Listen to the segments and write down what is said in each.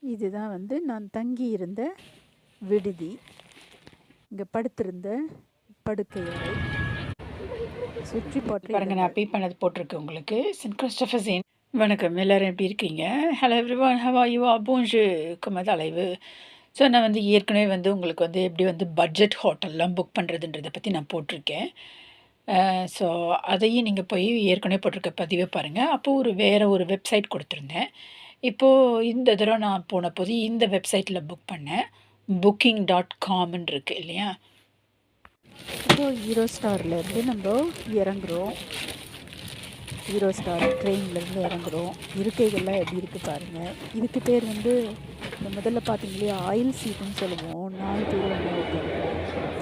இதுதான் வந்து நான் தங்கியிருந்த விடுதி. இங்கே படுத்திருந்த படுக்கை அறை. சுற்றி பற்றி பாருங்கள், நான் பே பண்ணது போட்டிருக்கு உங்களுக்கு. Saint Christopher Jane. வணக்கம், எல்லோரும் எப்படி இருக்கீங்க? Hello everyone, how are you? போன்ஜு குமது அலைவு. ஸோ நான் வந்து ஏற்கனவே வந்து உங்களுக்கு வந்து எப்படி வந்து பட்ஜெட் ஹோட்டல்லாம் புக் பண்ணுறதுன்றதை பற்றி நான் போட்டிருக்கேன். ஸோ அதையும் நீங்கள் போய் ஏற்கனவே போட்டிருக்க பதிவை பாருங்கள். அப்போது வேறு ஒரு வெப்சைட் கொடுத்துருந்தேன். இப்போது இந்த தடவை நான் போன போது இந்த வெப்சைட்டில் புக் பண்ணேன். booking.comன்னு இருக்குது இல்லையா? இப்போ ஹீரோ ஸ்டார்லேருந்து நம்ம இறங்குறோம். Hero star ட்ரெயின்லேருந்து இறங்குறோம். இருக்கைகள்லாம் எப்படி இருக்குது பாருங்கள். இதுக்கு பேர் வந்து இந்த முதல்ல பார்த்தீங்களே ஆயில் சீட்டுன்னு சொல்லுவோம். 4 பேர் வந்து உட்காருவோம்.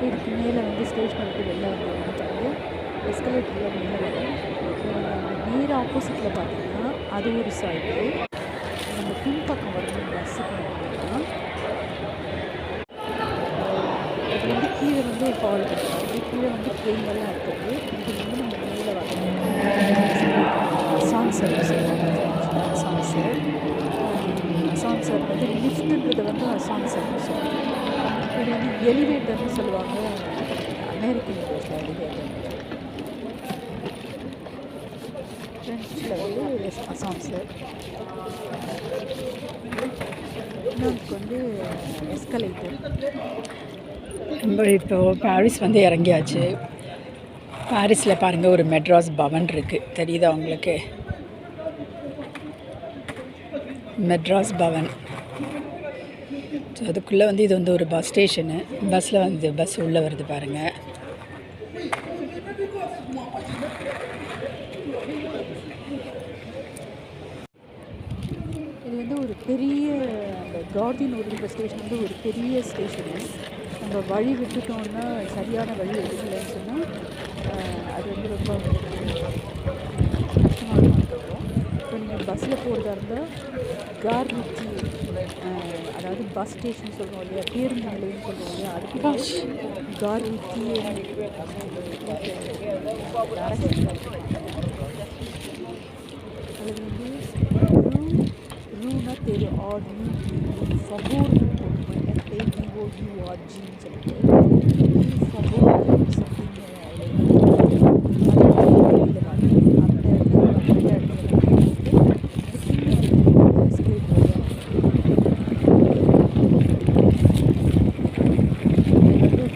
இதுக்கு மேலே வந்து ஸ்டேஷனை விட்டு வெளில வந்து எஸ்கலேட்டரில் மேலே வரும். நேராக ஆப்போசிட்டில் பார்த்தீங்கன்னா அது ஒரு சைடு. நம்ம பின்பக்கம் வரணும் பஸ்ஸுக்கு அப்படின்னா அது வந்து கீழே வந்து ஹால் இருக்குது. கீழே வந்து ட்ரெயின்லாம் இருக்குது. இது வந்து நம்ம மேலே வரணும். அசான்சர் அசான்சர் அசான்சர் வந்து லிஃப்ட்டுன்றது வந்து அசான்சர்னு சொல்லுவாங்க. இது வந்து எலிவேட்டர்னு சொல்லுவாங்க. அமெரிக்கன் இங்கிலீஷில் எலிவேட்டர். ஃப்ரெஞ்சில் வந்து அசான்சர். இன்னொன்று வந்து எஸ்கலேட்டர். நம்ம இப்போ பாரிஸ் வந்து இறங்கியாச்சு. பாரிஸில் பாருங்கள், ஒரு மெட்ராஸ் பவன் இருக்குது. தெரியுதா உங்களுக்கு? மெட்ராஸ் பவன். ஸோ அதுக்குள்ளே வந்து இது வந்து ஒரு பஸ் ஸ்டேஷனு. பஸ்ஸில் வந்து பஸ் உள்ளே வருது பாருங்கள். இது வந்து ஒரு பெரிய அந்த கார்டின் ஒரு ஸ்டேஷன் வந்து ஒரு பெரிய ஸ்டேஷனு. நம்ம வழி விட்டுட்டோம்னா சரியான வழி எடுக்கலைன்னு சொன்னால் அது வந்து ரொம்ப கஷ்டமாக இருக்கும். இப்போ நீங்கள் பஸ்ஸில் போகிறதா இருந்தால் கார்னிச்சி, அதாவது பஸ் ஸ்டேஷன் சொல்லுவோம் இல்லையா, பேருந்து நிலையம்னு சொல்லுவோம் இல்லையா, அதுக்கு கார்னிச்சி அது வந்து ரூனா தெரு ஆர்ஜி ஃபபோர்னு போட்டுருக்கோம். FABOURGன்னு சொல்லிட்டு ஃபபோர் சம்திங்.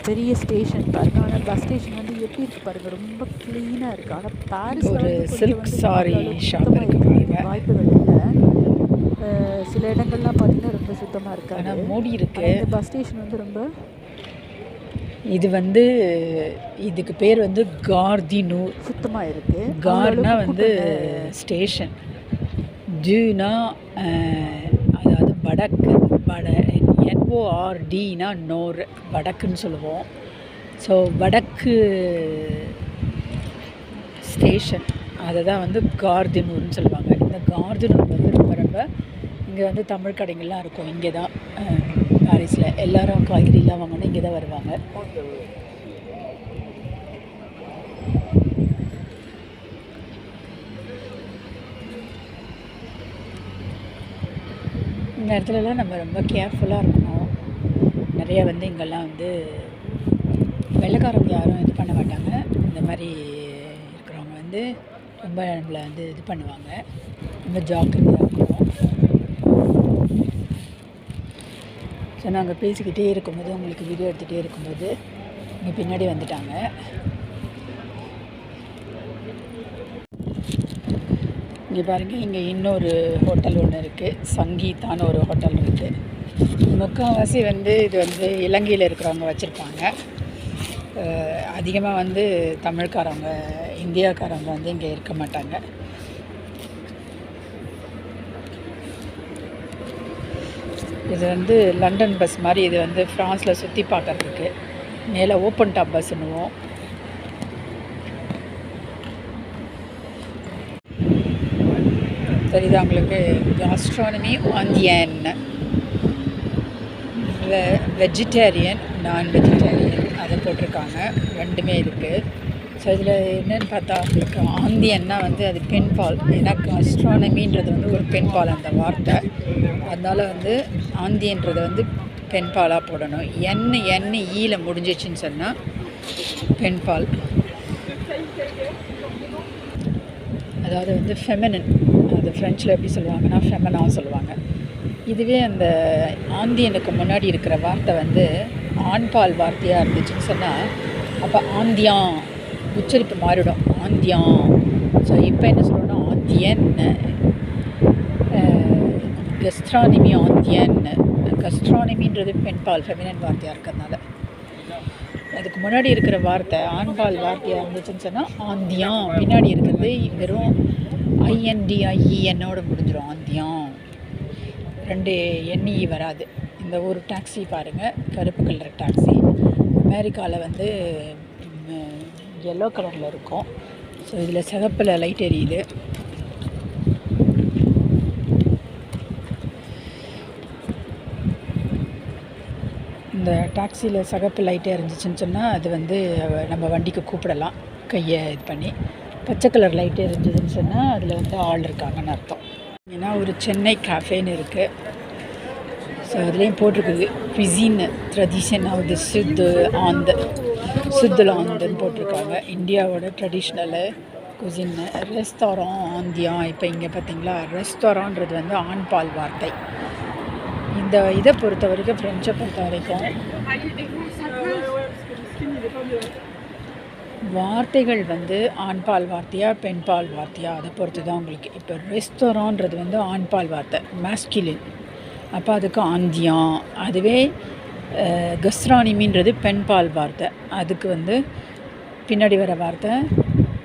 பெரிய ஸ்டேஷன் பாருங்கள். ஆனால் பஸ் ஸ்டேஷன் வந்து எப்படி இருக்குது பாருங்கள், ரொம்ப க்ளீனாக இருக்குது. ஆனால் பாரிஸில் ஒரு வந்து சில்க் சாரி ஷாப் இருக்குது பாருங்கள். வாய்ப்புகள் இல்லை. சில இடங்கள்லாம் பார்த்தீங்கன்னா ரொம்ப சுத்தமாக இருக்காது. ஆனால் மூடி இருக்குது. இந்த பஸ் ஸ்டேஷன் வந்து ரொம்ப இது வந்து இதுக்கு பேர் வந்து கார் தி நூர். சுத்தமாக இருக்குது. கார்னா வந்து ஸ்டேஷன், ஜூனா அதாவது வடக்கு, NORDனா நோர், வடக்குன்னு சொல்லுவோம். ஸோ வடக்கு ஸ்டேஷன், அதை தான் வந்து கார்தினூர்னு சொல்லுவாங்க. இந்த கார்தினூர் வந்து ரொம்ப ரொம்ப இங்கே வந்து தமிழ் கடைகள்லாம் இருக்கும். இங்கே தான் பாரிஸில் எல்லோரும் காய்கறிலாம் வாங்கணும், இங்கே தான் வருவாங்க. இந்த இடத்துலலாம் நம்ம ரொம்ப கேர்ஃபுல்லாக இருக்கணும். நிறையா வந்து இங்கெல்லாம் வந்து வெள்ளைக்காரங்க யாரும் இது பண்ண மாட்டாங்க. இந்த மாதிரி இருக்கிறவங்க வந்து ரொம்ப நம்மளை வந்து இது பண்ணுவாங்க. ரொம்ப ஜாக்கிரதையாக இருக்கணும். ஸோ நாங்கள் பேசிக்கிட்டே இருக்கும்போது, உங்களுக்கு வீடியோ எடுத்துகிட்டே இருக்கும்போது இங்கே பின்னாடி வந்துட்டாங்க. இங்கே பாருங்கள், இங்கே இன்னொரு ஹோட்டல் ஒன்று இருக்குது. சங்கீதான்னு ஒரு ஹோட்டல் இருக்குது. முக்கால்வாசி வந்து இது வந்து இலங்கையில் இருக்கிறவங்க வச்சுருப்பாங்க. அதிகமாக வந்து தமிழ்காரவங்க, இந்தியாக்காரவங்க வந்து இங்கே இருக்க மாட்டாங்க. இது வந்து லண்டன் பஸ் மாதிரி. இது வந்து ஃப்ரான்ஸில் சுற்றி பார்க்குறதுக்கு. மேலே ஓப்பன் டாப் பஸ்ஸுன்னுவோம். தெரியுதா உங்களுக்கு? காஸ்ட்ரானமி ஆந்தியன், வெஜிடேரியன், நான் வெஜிடேரியன் அதை போட்டிருக்காங்க. ரெண்டுமே இருக்குது. ஸோ இதில் என்னென்னு பார்த்தா உங்களுக்கு ஆந்தியன்னா வந்து அது பெண் பால். ஏன்னா கஸ்ட்ரானமின்றது வந்து ஒரு பெண் பால் அந்த வார்த்தை. அதனால் வந்து ஆந்தியன்றது வந்து பெண் பாலாக போடணும். ஈல முடிஞ்சிச்சுன்னு சொன்னால் பெண் பால், அதாவது வந்து ஃபெமினின். அது ஃப்ரெஞ்சில் எப்படி சொல்லுவாங்கன்னா ஃபெமனா சொல்லுவாங்க. இதுவே அந்த ஆந்தியனுக்கு முன்னாடி இருக்கிற வார்த்தை வந்து ஆண்பால் வார்த்தையாக இருந்துச்சுன்னு சொன்னால் அப்போ ஆந்தியான் உச்சரிப்பு மாறிடும், ஆந்தியான். ஸோ இப்போ என்ன சொல்லணும்னா ஆந்தியன், கஸ்ட்ரானிமி ஆந்தியன். கஸ்ட்ரானிமின்றது பெண்பால் ஃபெமினன் வார்த்தையாக இருக்கிறதுனால. அதுக்கு முன்னாடி இருக்கிற வார்த்தை ஆண்பால் வார்த்தையாக இருந்துச்சுன்னு சொன்னால் ஆந்தியான். பின்னாடி இருக்கிறது வெறும் INDIENோடு முடிஞ்சிடும், ஆந்தியான். 2 NE வராது. இந்த ஒரு டாக்ஸி பாருங்கள், கருப்பு கலர் டாக்ஸி. அமெரிக்காவில் வந்து எல்லோ கலரில் இருக்கும். ஸோ இதில் சிகப்பில் லைட் எரியுது. இந்த டாக்ஸியில் சிகப்பு லைட்டே எரிஞ்சிச்சின்னு சொன்னால் அது வந்து நம்ம வண்டிக்கு கூப்பிடலாம் கையை இது பண்ணி. பச்சை கலர் லைட்டே எரிஞ்சிதுன்னு சொன்னால் அதில் வந்து ஆள் இருக்காங்கன்னு அர்த்தம். ஏன்னா ஒரு சென்னை கேஃபேன்னு இருக்குது. ஸோ அதுலேயும் போட்டிருக்குது குவிசின் ட்ரெடிஷன் ஆஃப் தி சுத்தில் ஆந்துன்னு போட்டிருக்காங்க. இந்தியாவோட ட்ரெடிஷ்னலு குசின்னு. ரெஸ்டாரண்ட் ஆந்தியான். இப்போ இங்கே பார்த்தீங்களா, ரெஸ்டாரண்ட்றது வந்து ஆண்பால் வார்த்தை. இந்த இதை பொறுத்த வரைக்கும், ஃப்ரெஞ்சை பொறுத்த வரைக்கும் வார்த்தைகள் வந்து ஆண்பால் வார்த்தையா பெண்பால் வார்த்தையா அதை பொறுத்து தான் உங்களுக்கு. இப்போ ரெஸ்டாரண்ட்றது வந்து ஆண்பால் வார்த்தை, மேஸ்கிலின். அப்போ அதுக்கு ஆந்தியான். அதுவே கஸ்ட்ரானிமின்றது பெண்பால் வார்த்தை. அதுக்கு வந்து பின்னாடி வர வார்த்தை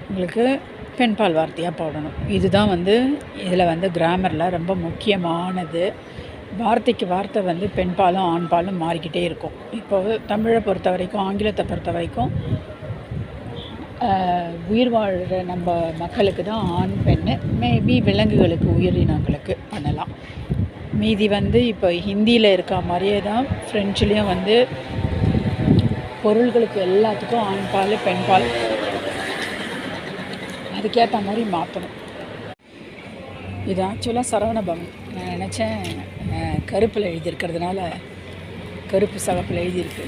உங்களுக்கு பெண்பால் வார்த்தையாக போடணும். இதுதான் வந்து இதில் வந்து கிராமரில் ரொம்ப முக்கியமானது. வார்த்தைக்கு வார்த்தை வந்து பெண்பாலும் ஆண்பாலும் மாறிக்கிட்டே இருக்கும். இப்போது தமிழை பொறுத்த வரைக்கும், ஆங்கிலத்தை பொறுத்த வரைக்கும் உயிர் வாழ்கிற நம்ம மக்களுக்கு தான் ஆண் பெண்ணு. மேபி விலங்குகளுக்கு, உயிரினங்களுக்கு பண்ணலாம். மீதி வந்து இப்போ ஹிந்தியில் இருக்க மாதிரியே தான் ஃப்ரெஞ்சுலேயும் வந்து பொருள்களுக்கு எல்லாத்துக்கும் ஆண்பால் பெண்பால் அதுக்கேற்ற மாதிரி மாற்றணும். இது ஆக்சுவலாக சரவணபவன். நான் நினச்சேன் கருப்பில் எழுதியிருக்கிறதுனால கருப்பு சகப்பில் எழுதியிருக்கு.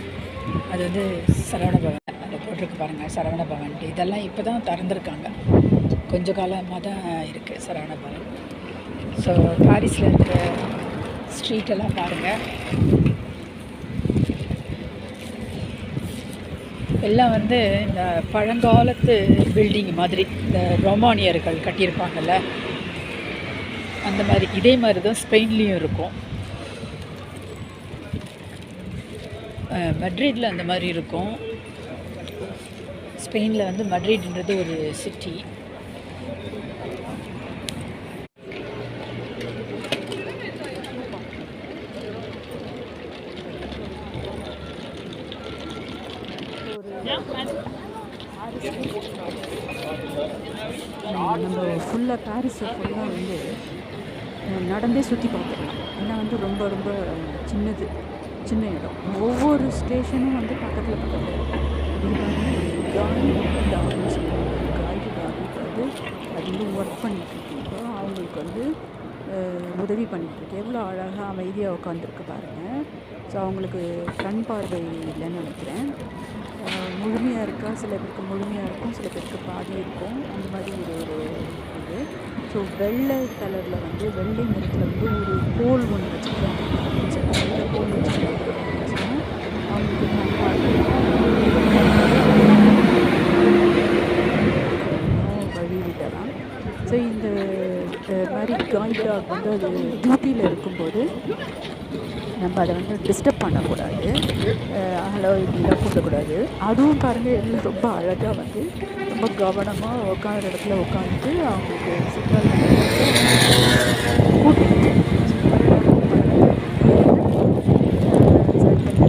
அது வந்து சரவணபவன். அதை போட்டிருக்கு பாருங்கள், சரவணபவன்ட்டு. இதெல்லாம் இப்போ தான் திறந்துருக்காங்க, கொஞ்சம் காலமாக தான் இருக்குது சரவணபவன். ஸோ பாரிஸில் இருக்கிற ஸ்ட்ரீட்டெல்லாம் பாருங்கள், எல்லாம் வந்து இந்த பழங்காலத்து பில்டிங் மாதிரி, இந்த ரோமானியர்கள் கட்டியிருப்பாங்கள்ல அந்த மாதிரி. இதே மாதிரி தான் ஸ்பெயின்லேயும் இருக்கும். மட்ரிட்டில் அந்த மாதிரி இருக்கும். ஸ்பெயினில் வந்து மட்ரிட்ன்றது ஒரு சிட்டி. நம்ம ஃபுல்லாக பாரிஸை ஃபுல்லாக வந்து நடந்தே சுற்றி பார்த்துக்கலாம். ஏன்னா வந்து ரொம்ப ரொம்ப சின்ன இடம். ஒவ்வொரு ஸ்டேஷனும் வந்து பக்கத்தில் இது கைடு டாக்னு சொல்லுவாங்க. கைடு டாக் வந்து அது வந்து ஒர்க் பண்ணிகிட்ருக்கீங்க, அவங்களுக்கு வந்து உதவி பண்ணிகிட்ருக்கு. எவ்வளோ அழகாக அமைதியாக உட்காந்துருக்கு பாருங்கள். ஸோ அவங்களுக்கு கண் பார்வை இல்லைன்னு நினைக்கிறேன். முழுமையாக இருக்கா, சில பேருக்கு முழுமையாக இருக்கும், சில பேருக்கு பாதி இருக்கும். அந்த மாதிரி ஒரு இது. ஸோ வெள்ளை கலரில் வந்து வெள்ளை நிறத்தில் வந்து ஒரு கோல் ஒன்று வச்சுருக்காங்க. வெள்ளை கோல் வச்சுருக்காங்க. அவங்களுக்கு கண் பார்வை வழி விடலாம். ஸோ இந்த மாதிரி கைட் டாக் வந்து அது டியூட்டியில் இருக்கும்போது நம்ம அதை வந்து டிஸ்டர்ப் பண்ணக்கூடாது. ஹலோ இப்படிலாம் கூட்டக்கூடாது. அதுவும் பாருங்கள், எல்லாம் ரொம்ப அழகாக வந்து ரொம்ப கவனமாக உட்காந்துற இடத்துல உட்காந்துட்டு அவங்களுக்கு சிக்னல்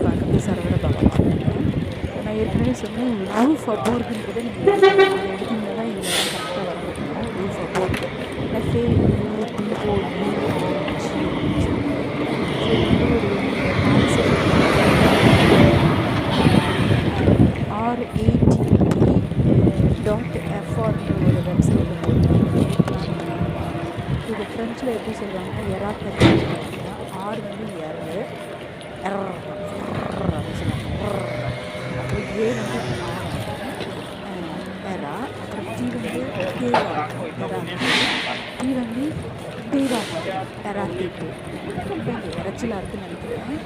பார்க்குறது சரவணபவன். நான் ஏற்கனவே சொன்னேன், ரூ ஃபார் போர்க்குன்னு கூட நீங்கள் எடுத்தீங்கன்னா இங்கே கரெக்டாக வர முடியும். ரூ ஃபார் போர்க்கு ரொம்ப இங்கே இறைச்சலாக இருக்குன்னு நினைக்கிறேன்.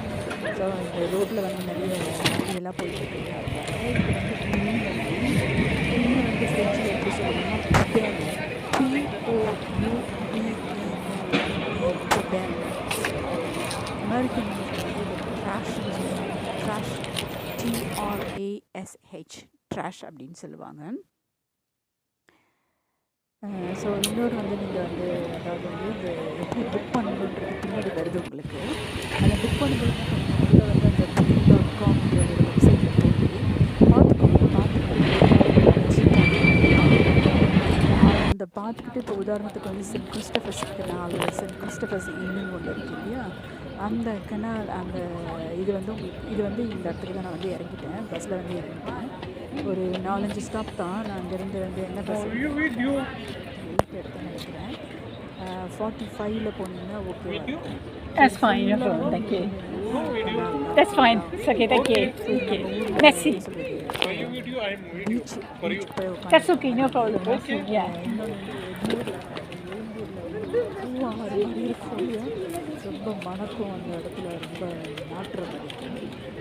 ஸோ இந்த ரோட்டில் வந்து நிறைய வண்டியெல்லாம் போயிட்டுருக்கு. இது வந்து மீன் வண்டி. மீனை வந்து ஃப்ரெஞ்சில் எப்படி சொல்லணும்னா புபேன், புபேன். அமெரிக்கன் மீனுக்கு வந்து இது ட்ராஷ்னு சொல்லுவாங்க. ட்ராஷ், TRASH, ட்ராஷ் அப்படின்னு சொல்லுவாங்க. ஸோ இன்னொரு வந்து நீங்கள் வந்து அதாவது வந்து இந்த எப்படி புக் பண்ணணுன்றது பின்னாடி வருது உங்களுக்கு. அதை புக் பண்ணும்போது என்ன பண்ணணும், உள்ள வந்து அந்த booking.com வெப்சைட்டில் போய் பார்த்துக்கோங்க. பார்த்துக்கிட்டு இப்போ உதாரணத்துக்கு வந்து Saint Christopher's Canal, Saint Christopher's இன்னும் ஒன்று இருக்குது இல்லையா, அந்த கெனால், அந்த இது வந்து உங்களுக்கு இது வந்து இந்த இடத்துக்கு தான் நான் வந்து இறங்கிட்டேன். பஸ்ஸில் வந்து இறங்கிட்டேன். ஒரு 4-5 ஸ்டாப் தான். நான் அங்கேருந்து வந்து என்ன பஸ் எடுத்தேன்னு நினைக்கிறேன். 45ல் போனீங்கன்னா okay. That's fine, no problem. Thank you. That's fine. It's okay. Thank you. Okay. Merci. Beach போய் That's okay. No problem. Okay. Yeah. ரொம்ப மணக்கும் அந்த இடத்துல, ரொம்ப நாற்றம் அடிக்கும்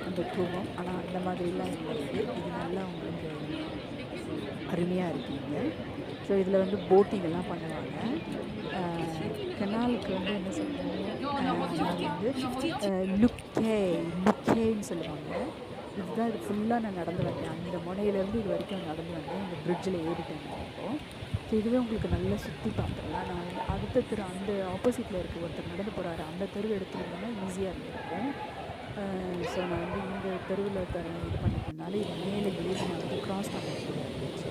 அந்த கூவம். ஆனால் அந்த மாதிரிலாம் இல்லை. இது நல்லா உங்களுக்கு அருமையாக இருக்கீங்க. ஸோ இதில் வந்து போட்டிங் எல்லாம் பண்ணுவாங்க. கெனாலுக்கு வந்து என்ன சொல்லுவாங்க, வந்து லுக்கேன்னு சொல்லுவாங்க. இதுதான் இது ஃபுல்லாக நான் நடந்து வந்தேன். அந்த முனையிலேருந்து இது வரைக்கும் நடந்து வந்தேன். இந்த பிரிட்ஜில் ஏறிட்டேன் இப்போது. ஸோ இதுவே உங்களுக்கு நல்லா சுற்றி பார்த்துடலாம். நான் அடுத்த தெரு, அந்த ஆப்போசிட்டில் இருக்க ஒருத்தர் நடந்து போகிறாரு, அந்த தெருவு எடுத்துருந்தோன்னா ஈஸியாக இருந்திருக்கும். ஸோ நான் வந்து இந்த தெருவில் இது பண்ணிட்டனால இது மேலே ஏறி நான் வந்து க்ராஸ் பண்ண வேண்டியதாக இருந்துச்சு.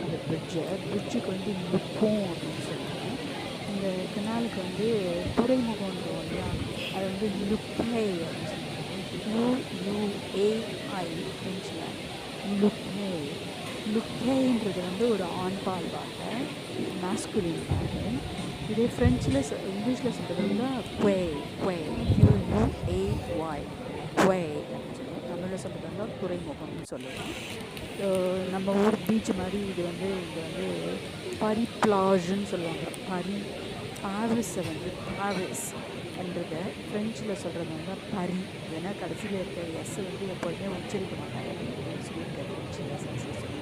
இந்த பிரிட்ஜுக்கு வந்து லுக்கும் அப்படின்னு சொல்லுவேன். இந்த கெனாலுக்கு வந்து துறைமுகம்ன்றோம் இல்லையா, அது வந்து லுக்கே அப்படின்னு சொல்லுவாங்க. UUAI ஃப்ரெஞ்சில் லுக்கே. லுக்கேன்றது வந்து ஒரு ஆண்பால் வார்த்தை, மாஸ்குலின் வார்த்தை. இதே ஃப்ரெஞ்சில் இங்கிலீஷில் சொல்கிறது வந்து குவே, QUAY, குவே அப்படின்னு சொல்லுவோம். தமிழில் சொல்கிறது வந்து துறைமுகம்னு சொல்லலாம். நம்ம ஊர் பீச் மாதிரி இது வந்து இங்கே வந்து பரி பிளாஜுன்னு சொல்லுவாங்க. பாரிஸை வந்து பாரிஸ் என்றதை ஃப்ரெஞ்சில் சொல்கிறது வந்து பரி. ஏன்னா கடைசியில் இருக்கிற எஸ் வந்து எப்பொழுதுமே உச்சரிக்க மாட்டாங்க அப்படின்னு சொல்லியிருக்காரு ஃப்ரெஞ்சில் சொல்லியிருக்காங்க.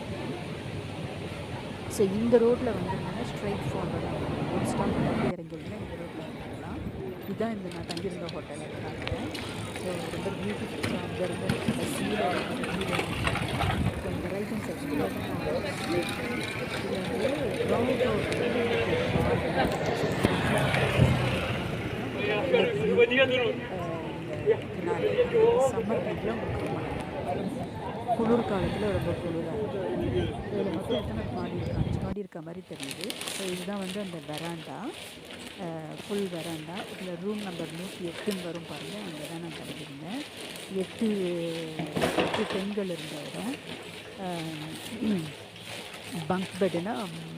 ஸோ இந்த ரோட்டில் வந்து என்னென்னா ஸ்ட்ரைட் ஃபார்வர்டாக ஒரு ஸ்டாப் வந்து இறங்கிருந்தேன். இந்த ரோட்டில் வந்துடலாம். இதுதான் இந்த நான் தங்கியிருந்த ஹோட்டல் இருக்காங்க. ஸோ ரொம்ப பியூட்டிஃபுல். ஸோ அங்கே இருந்த கடைசியில் ஸோ இந்த ரைட் ஹேண்ட் சைடில் இது வந்து சம்மர் டைமில் உங்களுக்கு ரொம்ப குளிர் காலத்தில் ரொம்ப குளிராக இருக்கும். இதில் மொத்தம் எத்தனை மாடி இருக்கு, 5 மாடி இருக்க மாதிரி தெரியுது. ஸோ இதுதான் வந்து அந்த வெராண்டா, ஃபுல் வெராண்டா. இதில் ரூம் நம்பர் 108ன்னு வரும் பாருங்கள், அங்கே தான் நான் தங்கியிருந்தேன். 8 பெண்கள் இருந்த இடம். பங்க் பெட்டுனா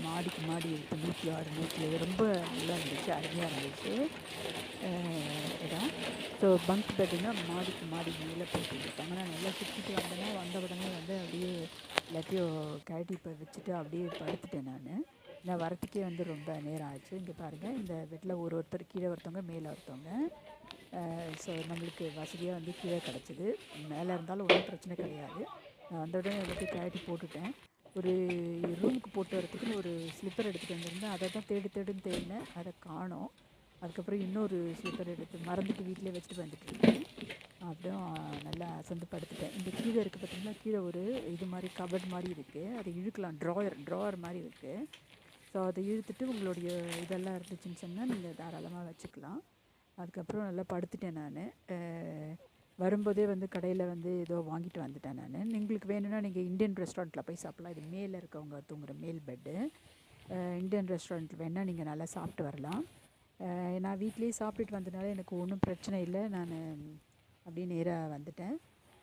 மாடிக்கு மாடி இருக்குது. 106, 107 ரொம்ப நல்லா இருந்துச்சு, அருமையாக இருந்துச்சு இடம். ஸோ பங்க் பெட்டுனா மாடிக்கு மாடி மேலே போட்டு இருப்பாங்க. நான் நல்லா சுற்றிட்டு வந்த உடனே வந்து அப்படியே எல்லாத்தையும் கழட்டி இப்போ வச்சுட்டு அப்படியே படுத்துட்டேன். நான் வரத்துக்கே வந்து ரொம்ப நேரம் ஆச்சு. இங்கே பாருங்கள், இந்த பெட்டில் ஒருத்தர் கீழே ஒருத்தவங்க மேலே ஒருத்தவங்க. ஸோ நம்மளுக்கு வசதியாக வந்து கீழே கிடச்சிது. மேலே இருந்தாலும் ஒன்றும் பிரச்சனை கிடையாது. நான் வந்த உடனே எல்லாத்தையும் கழட்டி போட்டுட்டேன். ஒரு ரூமுக்கு போட்டு வரத்துக்குன்னு ஒரு ஸ்லிப்பர் எடுத்துகிட்டு வந்திருந்தேன். அதை தான் தேடுன்னு தேடினேன், அதை காணோம். அதுக்கப்புறம் இன்னொரு ஸ்லிப்பர் எடுத்து மறந்துட்டு வீட்டிலே வச்சுட்டு வந்துட்டு இருக்கேன். அப்படியே நல்லா அசந்து படுத்துட்டேன். இந்த கீழே இருக்குது பார்த்திங்கன்னா, கீழே ஒரு இது மாதிரி கபட் மாதிரி இருக்குது. அதை இழுக்கலாம், ட்ராயர் மாதிரி இருக்குது. ஸோ அதை இழுத்துட்டு உங்களுடைய இதெல்லாம் இருந்துச்சுன்னு சொன்னால் நீங்கள் தாராளமாக வச்சுக்கலாம். அதுக்கப்புறம் நல்லா படுத்துட்டேன். நான் வரும்போதே வந்து கடையில் வந்து ஏதோ வாங்கிட்டு வந்துட்டேன். நான் உங்களுக்கு வேணும்னா நீங்கள் இந்தியன் ரெஸ்டாரண்ட்டில் போய் சாப்பிட்லாம். இது மேலே இருக்கவங்க தூங்குகிற மேல் பெட்டு. இந்தியன் ரெஸ்டாரண்ட்டில் வேணால் நீங்கள் நல்லா சாப்பிட்டு வரலாம். நான் வீட்லேயே சாப்பிட்டுட்டு வந்ததுனால எனக்கு ஒன்றும் பிரச்சனை இல்லை. நான் அப்படியே நேராக வந்துட்டேன்.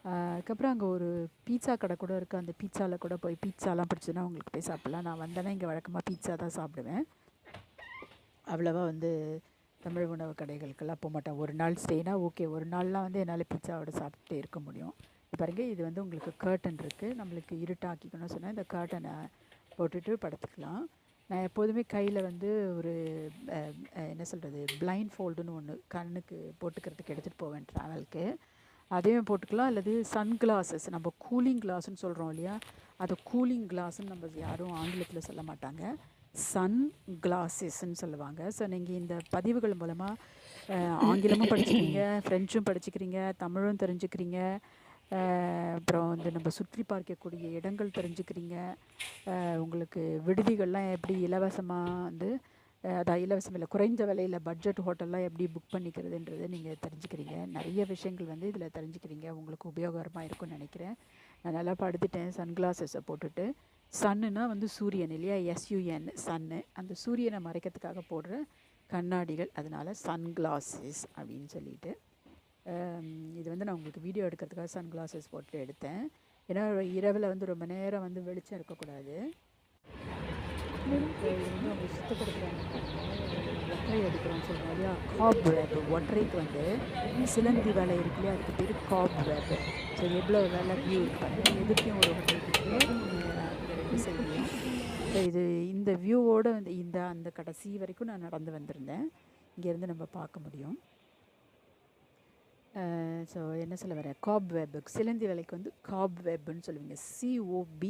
அதுக்கப்புறம் அங்கே ஒரு பீட்சா கடை கூட இருக்குது. அந்த பீட்சாவில் கூட போய் பீட்சாலாம் பிடிச்சதுன்னா உங்களுக்கு போய் சாப்பிட்லாம். நான் வந்தேன்னா இங்கே வழக்கமாக பீட்சா தான் சாப்பிடுவேன். அவ்வளோவா வந்து தமிழ் உணவு கடைகளுக்கெல்லாம் போக மாட்டேன். ஒரு நாள் ஸ்டேனா ஓகே, ஒரு நாள்லாம் வந்து என்னால் பீட்சாவோட சாப்பிட்டே இருக்க முடியும். பாருங்க, இது வந்து உங்களுக்கு கர்டன் இருக்குது. நம்மளுக்கு இருட்டாக்கிக்கணும்னு சொன்னால் இந்த கர்ட்டனை போட்டுட்டு படுத்துக்கலாம். நான் எப்போதுமே கையில் வந்து ஒரு என்ன சொல்கிறது பிளைண்ட் ஃபோல்டுன்னு ஒன்று கண்ணுக்கு போட்டுக்கிறதுக்கு எடுத்துகிட்டு போவேன் ட்ராவலுக்கு. அதையும் போட்டுக்கலாம். அல்லது சன் கிளாஸஸ், நம்ம கூலிங் கிளாஸ்ன்னு சொல்கிறோம் இல்லையா, அது கூலிங் கிளாஸ்ன்னு நம்ம யாரும் ஆங்கிலத்தில் சொல்ல மாட்டாங்க, சன் கிளாஸஸ்ன்னு சொல்லுவாங்க. ஸோ நீங்கள் இந்த பதிவுகள் மூலமாக ஆங்கிலமும் படிச்சுக்கிறீங்க, ஃப்ரெஞ்சும் படிச்சுக்கிறீங்க, தமிழும் தெரிஞ்சுக்கிறீங்க, அப்புறம் வந்து நம்ம சுற்றி பார்க்கக்கூடிய இடங்கள் தெரிஞ்சுக்கிறீங்க. உங்களுக்கு விடுதிகள்லாம் எப்படி இலவசமாக வந்து அதான் இலவசம் இல்லை, குறைந்த விலையில் பட்ஜெட் ஹோட்டல்லாம் எப்படி புக் பண்ணிக்கிறதுன்றதை நீங்கள் தெரிஞ்சுக்கிறீங்க. நிறைய விஷயங்கள் வந்து இதில் தெரிஞ்சுக்கிறீங்க. உங்களுக்கு உபயோகரமாக இருக்கும்னு நினைக்கிறேன். நான் நல்லா படுத்துட்டேன் சன்கிளாஸஸை போட்டுட்டு. சன்னுனா வந்து சூரியன் இல்லையா, SUN சன்னு, அந்த சூரியனை மறைக்கிறதுக்காக போடுற கண்ணாடிகள், அதனால் சன்கிளாஸஸ் அப்படின்னு சொல்லிட்டு. இது வந்து நான் உங்களுக்கு வீடியோ எடுக்கிறதுக்காக சன்கிளாஸஸ் போட்டு எடுத்தேன். ஏன்னா இரவில் வந்து ரொம்ப நேரம் வந்து வெளிச்சம் இருக்கக்கூடாது. இது வந்து அவங்க சுத்தப்படுத்துகிறாங்க. ஒற்றை அடிக்கிறோம்னு சொல்கிறோம் இல்லையா, காப் வேப். ஒற்றைக்கு வந்து சிலந்தி வேலை இருக்கு இல்லையா, அதுக்கு பேர் காப் வேப். ஸோ எவ்வளோ வேலை வியூ இருப்பாங்க, எதிர்க்கையும் ஒரு ஹோட்டல் இருக்குது, இந்த ரெண்டு சைட்லையும். ஸோ இந்த வியூவோடு வந்து அந்த கடைசி வரைக்கும் நான் நடந்து வந்திருந்தேன். இங்கேருந்து நம்ம பார்க்க முடியும். ஸோ என்ன சொல்ல வரேன், காப் வெப், சிலந்தி வேலைக்கு வந்து காப் வெப்னு சொல்லுவீங்க, COBWEB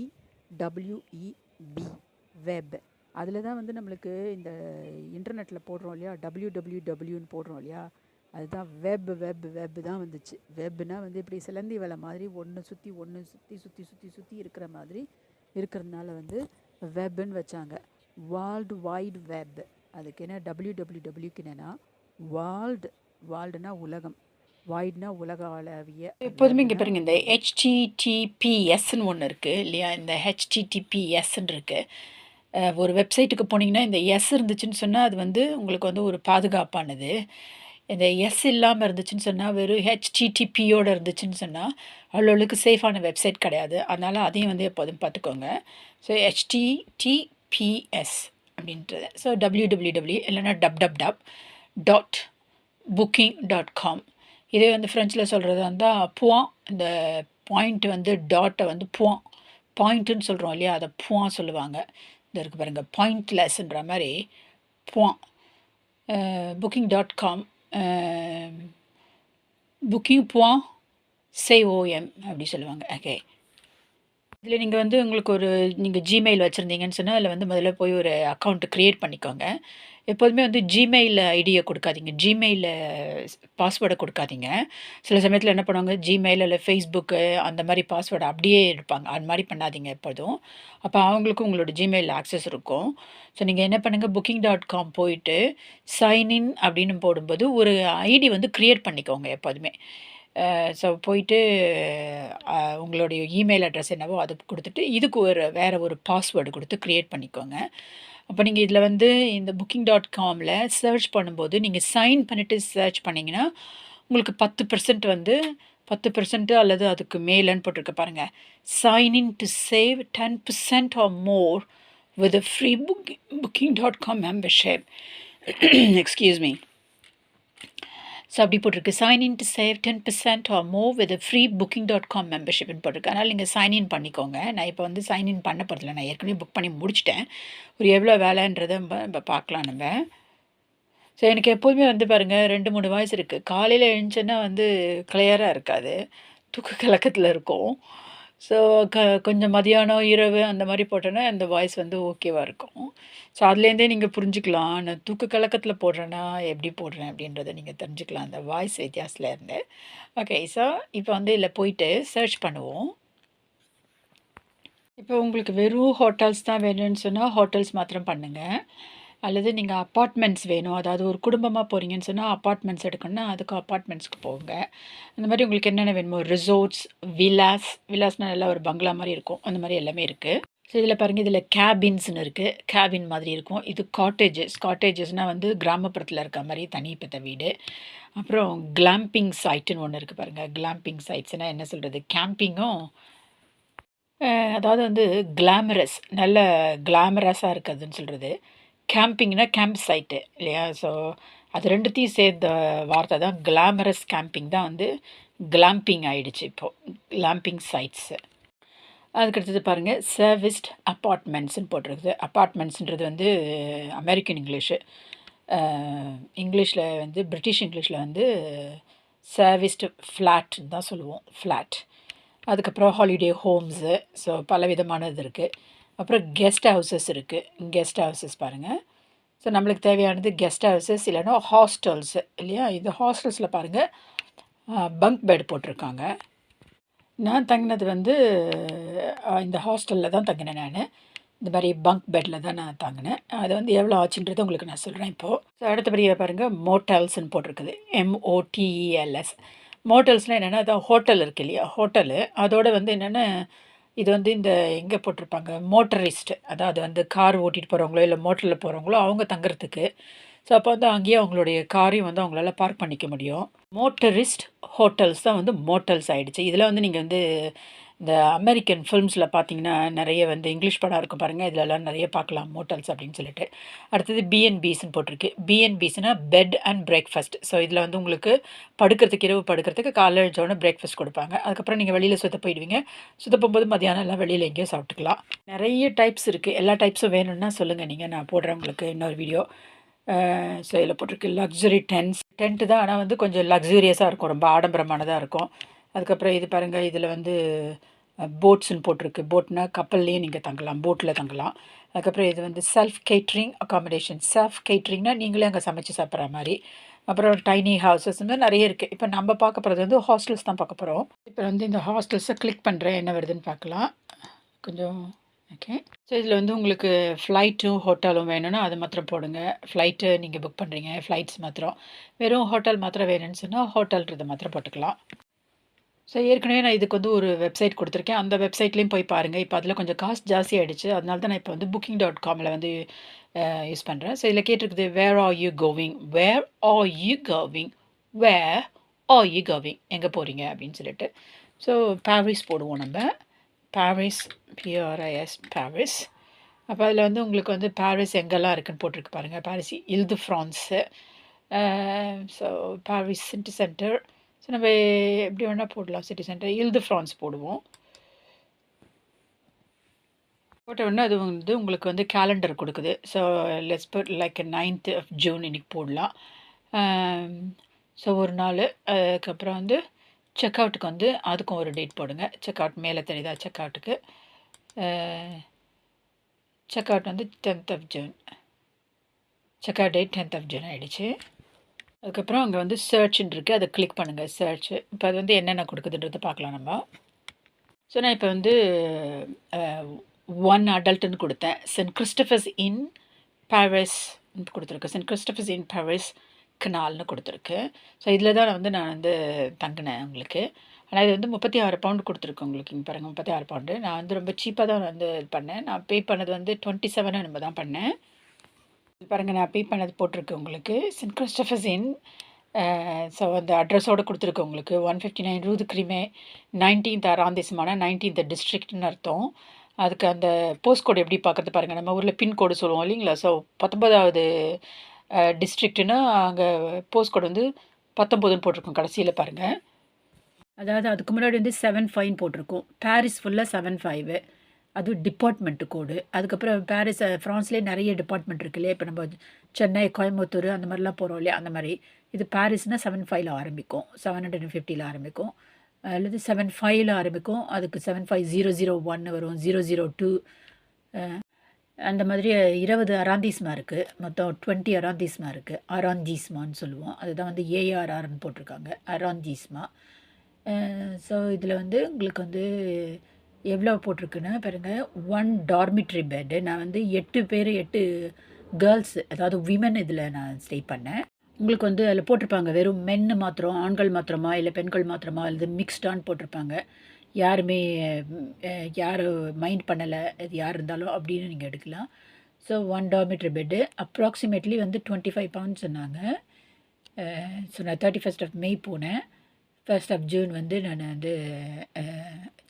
வெப். அதில் தான் வந்து நம்மளுக்கு இந்த இன்டர்நெட்டில் போடுறோம் இல்லையா, WWWன்னு போடுறோம் இல்லையா, அதுதான் வெப் தான் வந்துச்சு. வெப்னா வந்து இப்படி சிலந்தி வேலை மாதிரி ஒன்று சுற்றி இருக்கிற மாதிரி இருக்கிறதுனால வந்து வெப்னு வச்சாங்க. World wide web. அதுக்கு என்ன WWWக்கு என்னென்னா வேர்ல்டுனா உலகம், வைட்னா உலக அளவிய. எப்போதுமே இங்கே பாருங்கள், இந்த HTTPSன்னு ஒன்று இருக்குது இல்லையா, இந்த HTTPSன்னு இருக்குது. ஒரு வெப்சைட்டுக்கு போனீங்கன்னா இந்த எஸ் இருந்துச்சுன்னு சொன்னால் அது வந்து உங்களுக்கு வந்து ஒரு பாதுகாப்பானது. இந்த எஸ் இல்லாமல் இருந்துச்சுன்னு சொன்னால், வெறும் HTTPயோடு இருந்துச்சுன்னு சொன்னால் அவ்வளோக்கு சேஃபான வெப்சைட் கிடையாது. அதனால் அதையும் வந்து எப்போதும் பார்த்துக்கோங்க. ஸோ HTTPS அப்படின்றது. ஸோ www இல்லைன்னா www.booking.com. இதே வந்து ஃப்ரெஞ்சில் சொல்கிறதா இருந்தால் புவான், இந்த பாயிண்ட் வந்து டாட்டை வந்து பாயிண்ட்டுன்னு சொல்கிறோம் இல்லையா, அதை புவான் சொல்லுவாங்க. இந்த இருக்குது பாருங்கள், பாயிண்ட்லெஸ்ன்ற மாதிரி புவான். booking.com booking.com அப்படி சொல்லுவாங்க. ஓகே, இதில் நீங்கள் வந்து உங்களுக்கு நீங்கள் ஜிமெயில் வச்சுருந்தீங்கன்னு சொன்னால் அதில் வந்து முதல்ல போய் ஒரு அக்கௌண்ட்டு க்ரியேட் பண்ணிக்கோங்க. எப்போதுமே வந்து ஜிமெயில் ஐடியை கொடுக்காதீங்க, ஜிமெயில் பாஸ்வேர்டை கொடுக்காதீங்க. சில சமயத்தில் என்ன பண்ணுவாங்க, ஜிமெயில் இல்லை ஃபேஸ்புக்கு அந்த மாதிரி பாஸ்வேர்டை அப்படியே எடுப்பாங்க. அது மாதிரி பண்ணாதீங்க எப்போதும். அப்போ அவங்களுக்கும் உங்களோட ஜிமெயில் ஆக்சஸ் இருக்கும். ஸோ நீங்கள் என்ன பண்ணுங்கள், booking.com போயிட்டு சைன்இன் அப்படின்னு போடும்போது ஒரு ஐடி வந்து க்ரியேட் பண்ணிக்கோங்க எப்போதுமே. ஸோ போயிட்டு உங்களுடைய இமெயில் அட்ரஸ் என்னவோ அது கொடுத்துட்டு இதுக்கு வேறு ஒரு பாஸ்வேர்டு கொடுத்து க்ரியேட் பண்ணிக்கோங்க. அப்போ நீங்கள் இதில் வந்து இந்த booking.comல சர்ச் பண்ணும்போது நீங்கள் சைன் பண்ணிவிட்டு சர்ச் பண்ணிங்கன்னா உங்களுக்கு 10% வந்து 10% அல்லது அதுக்கு மேலேன்னு போட்டிருக்க பாருங்கள். Sign in to save 10% or more with a free booking.com membership. Excuse me. So அப்படி போட்டிருக்கு, sign in to save 10% or more with free booking.com மெம்பர்ஷிப்னு போட்டிருக்கு. அதனால் நீங்கள் சைன்இன் பண்ணிக்கோங்க. நான் இப்போ வந்து சைன்இன் பண்ண போகிறதில்ல, நான் ஏற்கனவே புக் பண்ணி முடிச்சிட்டேன். ஒரு எவ்வளோ வேலைன்றதை நம்ம பார்க்கலாம் நம்ம. ஸோ எனக்கு எப்போதுமே வந்து பாருங்கள் 2-3 வாய்ஸ் இருக்குது. காலையில் எழுந்துச்சேன்னா வந்து கிளியராக இருக்காது, தூக்க கலக்கத்தில் இருக்கும். ஸோ கொஞ்சம் மதியானம் இரவு அந்த மாதிரி போட்டோன்னா அந்த வாய்ஸ் வந்து ஓகேவாக இருக்கும். ஸோ அதுலேருந்தே நீங்கள் புரிஞ்சுக்கலாம் நான் தூக்க கலக்கத்தில் போடுறேன்னா எப்படி போடுறேன் அப்படின்றத நீங்கள் தெரிஞ்சுக்கலாம் அந்த வாய்ஸ் வித்தியாசத்துலேருந்து. ஓகே, ஸோ இப்போ வந்து இதில் போயிட்டு சர்ச் பண்ணுவோம். இப்போ உங்களுக்கு வெறும் ஹோட்டல்ஸ் தான் வேணும்னு சொன்னால் ஹோட்டல்ஸ் மாத்திரம் பண்ணுங்கள். அல்லது நீங்கள் அப்பார்ட்மெண்ட்ஸ் வேணும், அதாவது ஒரு குடும்பமாக போகிறீங்கன்னு சொன்னால் அப்பார்ட்மெண்ட்ஸ் எடுக்கணும்னா அதுக்கு அப்பார்ட்மெண்ட்ஸ்க்கு போங்க. அந்த மாதிரி உங்களுக்கு என்னென்ன வேணுமோ, ரிசோர்ட்ஸ், விலாஸ்னால் நல்லா ஒரு பங்களா மாதிரி இருக்கும், அந்த மாதிரி எல்லாமே இருக்குது. ஸோ இதில் பாருங்கள், இதில் கேபின்ஸ்னு இருக்குது, கேபின் மாதிரி இருக்கும். இது காட்டேஜஸ்னால் வந்து கிராமப்புறத்தில் இருக்க மாதிரி தனிப்பட்ட வீடு. அப்புறம் கிளாம்பிங் சைட்டுன்னு ஒன்று இருக்குது பாருங்கள். கிளாம்பிங் சைட்ஸ்னால் என்ன சொல்கிறது, கேம்பிங்கும் அதாவது வந்து கிளாமரஸ், நல்ல கிளாமரஸாக இருக்குதுன்னு சொல்கிறது. கேம்பிங்னா கேம்ப் சைட்டு இல்லையா, ஸோ அது ரெண்டுத்தையும் சேர்ந்த வார்த்தை தான் கிளாமரஸ். கேம்பிங் தான் வந்து கிளாம்பிங் ஆகிடுச்சு இப்போது, கிளாம்பிங் சைட்ஸு. அதுக்கடுத்தது பாருங்கள் சர்வீஸ்ட் அப்பார்ட்மெண்ட்ஸ்னு போட்டிருக்குது. அப்பார்ட்மெண்ட்ஸுன்றது வந்து அமெரிக்கன் இங்கிலீஷு. இங்கிலீஷில் வந்து பிரிட்டிஷ் இங்கிலீஷில் வந்து சர்வீஸ்டு ஃப்ளாட்னு தான் சொல்லுவோம், ஃப்ளாட். அதுக்கப்புறம் ஹாலிடே ஹோம்ஸு, ஸோ பல விதமானது இருக்குது. அப்புறம் கெஸ்ட் ஹவுசஸ் இருக்குது. கெஸ்ட் ஹவுசஸ் பாருங்கள். ஸோ நம்மளுக்கு தேவையானது கெஸ்ட் ஹவுசஸ் இல்லைன்னா ஹாஸ்டல்ஸு இல்லையா? இந்த ஹாஸ்டல்ஸில் பாருங்கள் பங்க் பெட் போட்டிருக்காங்க. நான் தங்கினது வந்து இந்த ஹாஸ்டலில் தான் தங்கினேன் நான். இந்த மாதிரி பங்க் பெட்டில் தான் நான் தங்கினேன். அது வந்து எவ்வளோ ஆச்சுன்றது உங்களுக்கு நான் சொல்கிறேன் இப்போது. ஸோ அடுத்தபடியாக பாருங்கள் மோட்டல்ஸ்ன்னு போட்டிருக்குது, MOTELS. மோட்டல்ஸ்னால் என்னென்னா அதான் ஹோட்டல் இருக்குது இல்லையா, ஹோட்டலு. அதோடு வந்து என்னென்னா இது வந்து இந்த எங்கே போட்டிருப்பாங்க, மோட்டரிஸ்ட், அதாவது வந்து கார் ஓட்டிகிட்டு போகிறவங்களோ இல்லை மோட்டரில் போகிறவங்களோ அவங்க தங்குறதுக்கு. ஸோ அப்போ வந்து அங்கேயே அவங்களுடைய காரையும் வந்து அவங்களால பார்க் பண்ணிக்க முடியும். மோட்டரிஸ்ட் ஹோட்டல்ஸ் தான் வந்து மோட்டல்ஸ் ஆகிடுச்சு. இதில் வந்து நீங்கள் வந்து இந்த அமெரிக்கன் ஃபிலிம்ஸில் பார்த்தீங்கன்னா நிறைய வந்து இங்கிலீஷ் படம் இருக்கும் பாருங்கள், இதிலலாம் நிறைய பார்க்கலாம் மோட்டல்ஸ் அப்படின்னு சொல்லிட்டு. அடுத்தது பிஎன்பிஸ்ன்னு போட்டிருக்கு. பிஎன்பிஸ்னால் பெட் அண்ட் பிரேக்ஃபாஸ்ட். ஸோ இதில் வந்து உங்களுக்கு படுக்கிறதுக்கு, இரவு படுக்கிறதுக்கு காலைல எழுந்தோடனே பிரேக்ஃபாஸ்ட் கொடுப்பாங்க. அதுக்கப்புறம் நீங்கள் வெளியில் சுற்ற போயிடுவீங்க. சுற்ற போகும்போது மதியானம் எல்லாம் வெளியில் எங்கேயோ சாப்பிட்டுக்கலாம். நிறைய டைப்ஸ் இருக்குது. எல்லா டைப்ஸும் வேணும்னா சொல்லுங்கள், நீங்கள் நான் போடுறேன் உங்களுக்கு இன்னொரு வீடியோ. ஸோ இதில் போட்டிருக்கு லக்ஸுரி டென்ட்டு தான், ஆனால் வந்து கொஞ்சம் லக்ஸூரியஸாக இருக்கும், ரொம்ப ஆடம்பரமானதாக இருக்கும். அதுக்கப்புறம் இது பாருங்கள், இதில் வந்து போட்ஸ்ன்னு போட்டிருக்கு. போட்னா கப்பல்லையும் நீங்கள் தங்கலாம், போட்டில் தங்கலாம். அதுக்கப்புறம் இது வந்து செல்ஃப் கேட்ரிங் அக்காமடேஷன். செல்ஃப் கேட்ரிங்னால் நீங்களே அங்கே சமைச்சு சாப்பிட்ற மாதிரி. அப்புறம் டைனி ஹவுசஸ் இந்த மாதிரி நிறைய இருக்குது. இப்போ நம்ம பார்க்க போகிறது வந்து ஹாஸ்டல்ஸ் தான் பார்க்க போகிறோம். இப்போ வந்து இந்த ஹாஸ்டல்ஸை கிளிக் பண்ணுறேன், என்ன வருதுன்னு பார்க்கலாம். கொஞ்சம் ஓகே. ஸோ இதில் வந்து உங்களுக்கு ஃப்ளைட்டும் ஹோட்டலும் வேணும்னா அது மாத்திரம் போடுங்க. ஃப்ளைட்டு நீங்கள் புக் பண்ணுறீங்க, ஃப்ளைட்ஸ் மாத்திரம். வெறும் ஹோட்டல் மாத்திரம் வேணும்னு சொன்னால் ஹோட்டல்ன்றதை மாத்திரம் போட்டுக்கலாம். ஸோ ஏற்கனவே நான் இதுக்கு வந்து ஒரு வெப்சைட் கொடுத்துருக்கேன், அந்த வெப்சைட்லேயும் போய் பாருங்கள். இப்போ அதில் கொஞ்சம் காஸ்ட் ஜாஸ்தி ஆகிடுச்சு, அதனால தான் நான் இப்போ வந்து booking.comல வந்து யூஸ் பண்ணுறேன். ஸோ இதில் கேட்டிருக்குது where are you going, where are you going, where are you going, எங்கே போகிறீங்க அப்படின்னு சொல்லிட்டு. ஸோ பாரிஸ் போடுவோம் நம்ம, பாரிஸ், PRIS, பாரிஸ். அப்போ அதில் வந்து உங்களுக்கு வந்து பாரிஸ் எங்கெல்லாம் இருக்குதுன்னு போட்டிருக்கு பாருங்கள். பாரிஸ் இல் தி France, so Paris city centre. So நம்ம எப்படி வேணால் போடலாம், சிட்டி சென்டர் இல் தி ஃப்ரான்ஸ் போடுவோம். போட்ட உடனே அது வந்து உங்களுக்கு வந்து கேலண்டர் கொடுக்குது. So let's put like 9th of June இன்றைக்கி போடலாம். ஸோ ஒரு நாள். அதுக்கப்புறம் வந்து செக் அவுட்டுக்கு வந்து அதுக்கும் ஒரு டேட் போடுங்க. செக் அவுட் மேலே தெரியுதா, செக் அவுட்டுக்கு செக் அவுட் வந்து 10th of June. Check out date 10th of June ஆகிடுச்சு. அதுக்கப்புறம் அங்கே வந்து சர்ச்ன்னு இருக்குது, அதை கிளிக் பண்ணுங்கள், சர்ச்சு. இப்போ அது வந்து என்னென்ன கொடுக்குதுன்றதை பார்க்கலாம் நம்ம. ஸோ நான் இப்போ வந்து 1 adultன்னு கொடுத்தேன். சென்ட் கிறிஸ்டபர்ஸ் இன் பாரிஸ் கொடுத்துருக்கு, சென்ட் கிறிஸ்டபர்ஸ் இன் பாரிஸ் கனால்னு கொடுத்துருக்கு. ஸோ இதில் தான் நான் வந்து தங்கினேன் உங்களுக்கு. ஆனால் இது வந்து 36 பவுண்டு கொடுத்துருக்கு உங்களுக்கு. இங்கே பாருங்கள் 36 பவுண்டு. நான் வந்து ரொம்ப சீப்பாக தான் வந்து இது பண்ணேன். நான் பே பண்ணது வந்து 27 நம்ம தான் பண்ணேன். பாருங்கள் நான் பே பண்ணது போட்டிருக்கு உங்களுக்கு, சென்ட் கிறிஸ்டபர்ஸ் இன். ஸோ அந்த அட்ரஸோடு கொடுத்துருக்கு உங்களுக்கு. 159 ரூ தி கிரிமே, 19th arrondissement, 19th டிஸ்ட்ரிக்ட்னு அர்த்தம். அதுக்கு அந்த போஸ்ட் கோடு எப்படி பார்க்குறது பாருங்கள். நம்ம ஊரில் பின்கோடு சொல்லுவோம் இல்லைங்களா. ஸோ 19வது டிஸ்ட்ரிக்ட்னா அங்கே போஸ்ட் கோடு வந்து 19ன்னு போட்டிருக்கோம் கடைசியில் பாருங்கள். அதாவது அதுக்கு முன்னாடி வந்து 75 போட்டிருக்கோம். பாரிஸ் ஃபுல்லாக 75, அது டிபார்ட்மெண்ட்டு கோடு. அதுக்கப்புறம் பாரிஸ் ஃப்ரான்ஸ்லேயே நிறைய டிபார்ட்மெண்ட் இருக்கு இல்லையா. இப்போ நம்ம சென்னை, கோயம்புத்தூர் அந்த மாதிரிலாம் போகிறோம் இல்லையா, அந்த மாதிரி. இது பாரிஸ்னால் 75ல் ஆரம்பிக்கும், 750ல் ஆரம்பிக்கும், அல்லது 75ல் ஆரம்பிக்கும். அதுக்கு 75001 வரும், 002 அந்த மாதிரி 20 அரொண்டிஸ்மெண்ட் இருக்குது. மொத்தம் 20 அரொண்டிஸ்மெண்ட் இருக்குது. அரொண்டிஸ்மெண்ட்னு சொல்லுவோம். அதுதான் வந்து ARRன்னு போட்டிருக்காங்க, அரொண்டிஸ்மெண்ட். ஸோ இதில் வந்து உங்களுக்கு வந்து எவ்வளோ போட்டிருக்குன்னா பாருங்கள், 1 டார்மிட்ரி பெட்டு. நான் வந்து 8 பேர், 8 கேர்ள்ஸ், அதாவது விமன் இதில் நான் ஸ்டே பண்ணேன். உங்களுக்கு வந்து அதில் போட்டிருப்பாங்க வெறும் மென்னு மாத்திரம், ஆண்கள் மாத்திரமா இல்லை பெண்கள் மாத்திரமா, அல்லது மிக்ஸ்டான்னு போட்டிருப்பாங்க. யாருமே யார் மைண்ட் பண்ணலை, இது யார் இருந்தாலும் அப்படின்னு நீங்கள் எடுக்கலாம். ஸோ 1 டார்மிட்ரி பெட்டு அப்ராக்சிமேட்லி வந்து 25 பவுண்ட்ஸ் சொன்னாங்க. ஸோ நான் 31st of May போனேன். 1st of June வந்து நான் வந்து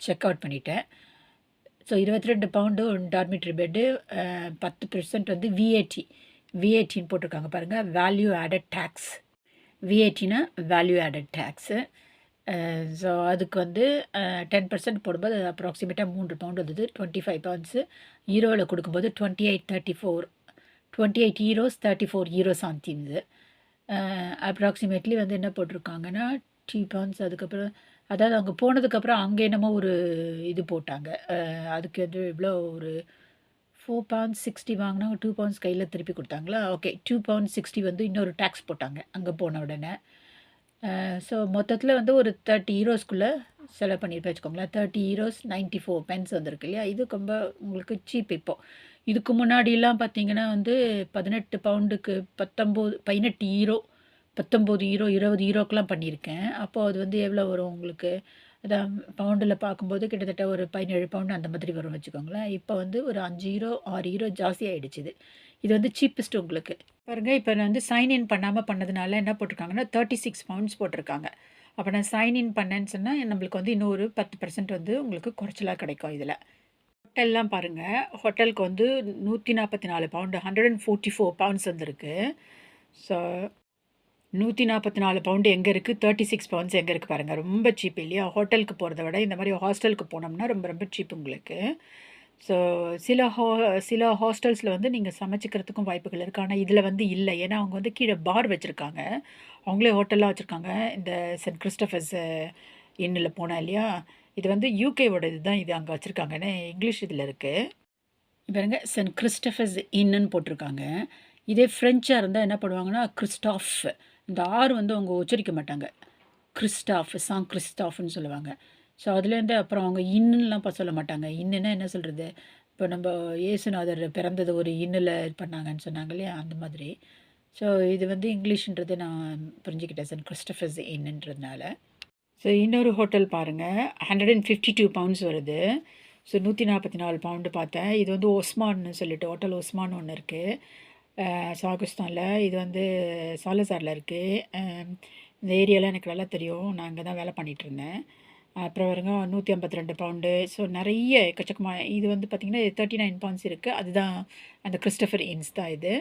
செக் அவுட் பண்ணிட்டேன். So 22 pound dormitory bed. 10% வந்து விஏடின்னு போட்டிருக்காங்க பாருங்கள், வேல்யூ ஆடட் டேக்ஸ். விஏடினா வேல்யூ ஆடட் டேக்ஸு. ஸோ அதுக்கு வந்து 10% போடும்போது அப்ராக்சிமேட்டாக 3 பவுண்ட் வந்தது. 25 பவுண்ட்ஸு. யூரோவில் கொடுக்கும்போது 28 யூரோஸ் 34 யூரோ சாந்திம்ஸு. அப்ராக்சிமேட்லி வந்து என்ன போட்டிருக்காங்கன்னா 2 பவுண்ட்ஸ். அதுக்கப்புறம் அதாவது அங்கே போனதுக்கப்புறம் அங்கே என்னமோ ஒரு இது போட்டாங்க. அதுக்கு வந்து எவ்வளோ ஒரு 4 பவுண்ட்ஸ் 60 வாங்கினாங்க. 2 பவுண்ட்ஸ் கையில் திருப்பி கொடுத்தாங்களா? ஓகே, 2 பவுண்ட்ஸ் 60 வந்து இன்னொரு டேக்ஸ் போட்டாங்க அங்கே போன உடனே. ஸோ மொத்தத்தில் வந்து ஒரு 30 யூரோஸ்குள்ளே செலவு பண்ணியிருப்பேன் வச்சுக்கோங்களேன். 30 யூரோஸ் 94 பென்ஸ் வந்திருக்கு இல்லையா? இது ரொம்ப உங்களுக்கு சீப் இப்போது. இதுக்கு முன்னாடிலாம் பார்த்தீங்கன்னா வந்து 18 பவுண்டுக்கு 18 யூரோ 19 யூரோ 20 யூரோக்கெலாம் பண்ணியிருக்கேன். அப்போது அது வந்து எவ்வளோ வரும் உங்களுக்கு? அதான் பவுண்டில் பார்க்கும்போது கிட்டத்தட்ட ஒரு 17 பவுண்டு அந்த மாதிரி வரும் வச்சுக்கோங்களேன். இப்போ வந்து ஒரு 5 யூரோ 6 யூரோ ஜாஸ்தி ஆகிடுச்சு இது. இது வந்து சீப்பஸ்ட் உங்களுக்கு. பாருங்கள், இப்போ நான் வந்து சைன்இன் பண்ணாமல் பண்ணதுனால என்ன போட்டிருக்காங்கன்னா 36 பவுண்ட்ஸ் போட்டிருக்காங்க. அப்போ நான் சைன்இன் பண்ணேன்னு சொன்னால் நம்மளுக்கு வந்து இன்னும் ஒரு 10% வந்து உங்களுக்கு குறைச்சலாக கிடைக்கும் இதில். ஹோட்டல்லாம் பாருங்கள், ஹோட்டலுக்கு வந்து 144 பவுண்டு 144 பவுண்ட்ஸ் வந்துருக்கு. ஸோ 144 பவுண்டு எங்கே இருக்குது, 36 பவுண்ட்ஸ் எங்கே இருக்குது பாருங்கள். ரொம்ப சீப் இல்லையா? ஹோட்டலுக்கு போகிறத விட இந்த மாதிரி ஹாஸ்டலுக்கு போனோம்னா ரொம்ப ரொம்ப சீப் உங்களுக்கு. ஸோ சில ஹாஸ்டல்ஸில் வந்து நீங்கள் சமைச்சிக்கிறதுக்கும் வாய்ப்புகள் இருக்குது. ஆனால் இதில் வந்து இல்லை. ஏன்னா அவங்க வந்து கீழே பார் வச்சுருக்காங்க. அவங்களே ஹோட்டல்லாம் வச்சுருக்காங்க. இந்த சென்ட் கிறிஸ்டபர்ஸ் இன்னில் போனால் இல்லையா? இது வந்து யூகேவோட இதுதான். இது அங்கே வச்சுருக்காங்கன்னு இங்கிலீஷ் இதில் இருக்குது. பாருங்க, சென்ட் கிறிஸ்டபர்ஸ் இன்னுன்னு போட்டிருக்காங்க. இதே ஃப்ரெஞ்சாக இருந்தால் என்ன பண்ணுவாங்கன்னா கிறிஸ்டாஃப். இந்த ஆர் வந்து அவங்க உச்சரிக்க மாட்டாங்க. கிறிஸ்டாஃப், சாங் கிறிஸ்டாஃப்னு சொல்லுவாங்க. ஸோ அதுலேருந்து அப்புறம் அவங்க இன்னுலாம் சொல்ல மாட்டாங்க. இன்னுன்னா என்ன சொல்கிறது? இப்போ நம்ம இயேசுநாதர் பிறந்தது ஒரு இன்னில் பண்ணாங்கன்னு சொன்னாங்க இல்லையா? அந்த மாதிரி. ஸோ இது வந்து இங்கிலீஷ்ன்றது நான் புரிஞ்சுக்கிட்டேன், சென்ட் கிறிஸ்டபர்ஸ் இன்னுன்றதுனால. ஸோ இன்னொரு ஹோட்டல் பாருங்கள், 152 பவுண்ட்ஸ் வருது. ஸோ 144 பவுண்டு பார்த்தேன். இது வந்து ஒஸ்மான்னு சொல்லிட்டு ஹோட்டல் ஒஸ்மான் ஒன்று இருக்குது சாகுஸ்தானில். இது வந்து சாலசாரில் இருக்குது. இந்த ஏரியாவில் எனக்கு நல்லா தெரியும். நான் அங்கே தான் வேலை பண்ணிகிட்டு இருந்தேன். அப்புறம் வருங்க 152 பவுண்டு. ஸோ நிறைய எக்கச்சக்கமாக. இது வந்து பார்த்திங்கன்னா 39 பவுண்ட்ஸ் இருக்குது. அதுதான் அந்த கிறிஸ்டபர் இன்ஸ் தான் இது.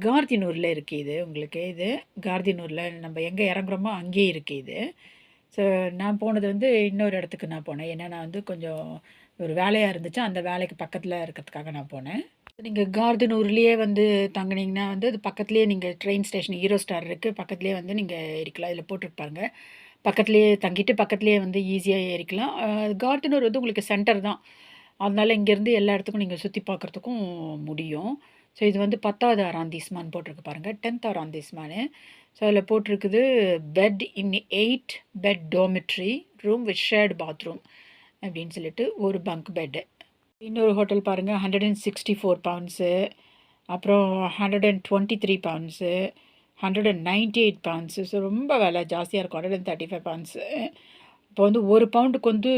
கார்தினூரில் இருக்குது இது உங்களுக்கு. இது கார்தினூரில் நம்ம எங்கே இறங்குறோமோ அங்கேயே இருக்குது இது. ஸோ நான் போனது வந்து இன்னொரு இடத்துக்கு நான் போனேன். ஏன்னா நான் வந்து கொஞ்சம் ஒரு வேலையாக இருந்துச்சு. அந்த வேலைக்கு பக்கத்தில் இருக்கிறதுக்காக நான் போனேன். நீங்கள் கார்தனூர்லேயே வந்து தங்குனீங்கன்னா வந்து அது பக்கத்துலேயே நீங்கள் ட்ரெயின் ஸ்டேஷன் ஹீரோ ஸ்டார் இருக்குது. பக்கத்துலேயே வந்து நீங்கள் ஏறிக்கலாம். இதில் போட்டுருப்பாங்க. பக்கத்துலேயே தங்கிட்டு பக்கத்துலேயே வந்து ஈஸியாக ஏறிக்கலாம். கார்தனூர் வந்து உங்களுக்கு சென்டர் தான். அதனால் இங்கேருந்து எல்லா இடத்துக்கும் நீங்கள் சுற்றி பார்க்குறதுக்கும் முடியும். ஸோ இது வந்து 10வது அராந்தீஸ்மான் போட்டிருக்கு பாருங்கள். 10th அராந்தீஸ்மானு. ஸோ அதில் போட்டிருக்குது bed in 8 bed dormitory room with shared bathroom அப்படின்னு சொல்லிட்டு ஒரு பங்க் பெட்டு. இன்னொரு ஹோட்டல் பாருங்கள், 164 பவுண்ட்ஸு. அப்புறம் 123 பவுண்ட்ஸு, 198 பவுண்ட்ஸு. ஸோ ரொம்ப விலை ஜாஸ்தியாக இருக்கும். 135 பவுண்ட்ஸு. இப்போ வந்து ஒரு பவுண்டுக்கு வந்து